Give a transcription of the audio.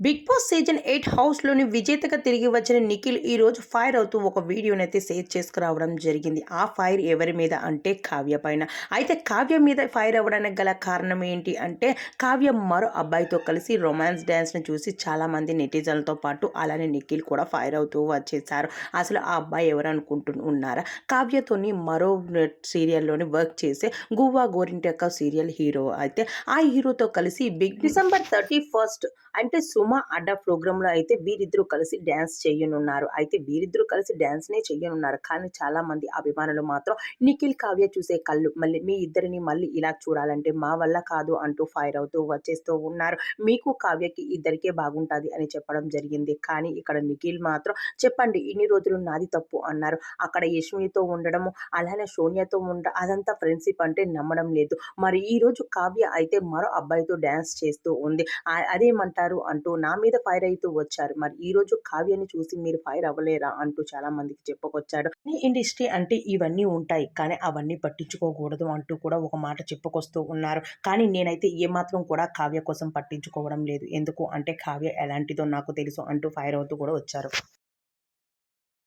Big boss season 8 హౌస్‌లోని విజేతగా తిరిగి వచ్చిన నిఖిల్ ఈరోజు ఫైర్ అవుతూ ఒక వీడియోనైతే షేర్ చేసుకురావడం జరిగింది. ఆ ఫైర్ ఎవరి మీద అంటే కావ్య పైన. అయితే కావ్య మీద ఫైర్ అవ్వడానికి గల కారణం ఏంటి అంటే కావ్య మరో అబ్బాయితో కలిసి రొమాన్స్ డాన్స్‌ని చూసి చాలామంది నెటిజన్లతో పాటు అలానే నిఖిల్ కూడా ఫైర్ అవుతూ వచ్చేసారు. అసలు ఆ అబ్బాయి ఎవరు ఉన్నారా? కావ్యతోని మరో సీరియల్‌లోని వర్క్ చేసే 'గువ్వా గోరింటాక' సీరియల్ హీరో. అయితే ఆ హీరోతో కలిసి డిసెంబర్ 31 అంటే 'సుమ అడ్డా' ప్రోగ్రామ్‌లో అయితే వీరిద్దరూ కలిసి డాన్స్ చేయనున్నారు. అయితే వీరిద్దరూ కలిసి డాన్స్‌నే చేయనున్నారు. కానీ చాలామంది అభిమానులు మాత్రం నిఖిల్, కావ్య చూసే కళ్ళు మళ్ళీ మీ ఇద్దరిని మళ్ళీ ఇలా చూడాలంటే మా వల్ల కాదు అంటూ ఫైర్ అవుతూ వచ్చేస్తూ ఉన్నారు. మీకు కావ్యకి ఇద్దరికే బాగుంటది అని చెప్పడం జరిగింది. కానీ ఇక్కడ నిఖిల్ మాత్రం చెప్పండి ఇన్ని రోజులు నాది తప్పు అన్నారు. అక్కడ యష్మితో ఉండడము, అలానే సోనియాతో అదంతా ఫ్రెండ్‌షిప్ అంటే నమ్మడం లేదు. మరి ఈరోజు కావ్య అయితే మరో అబ్బాయితో డాన్స్ చేస్తూ ఉంది. అదేమంటారు అంటూ నా మీద ఫైర్ అయితూ వచ్చారు. మరి ఈరోజు కావ్యని చూసి మీరు ఫైర్ అవ్వలేరా అంటూ చాలా మందికి చెప్పుకొచ్చాడు. ఈ ఇండస్ట్రీ అంటే ఇవన్నీ ఉంటాయి. కానీ అవన్నీ పట్టించుకోకూడదు అంటూ కూడా ఒక మాట చెప్పుకొస్తూ ఉన్నారు. కానీ నేనైతే ఏమాత్రం కూడా కావ్య కోసం పట్టించుకోవడం లేదు. ఎందుకు అంటే కావ్య ఎలాంటిదో నాకు తెలుసు అంటూ ఫైర్ అవుతూ కూడా వచ్చారు.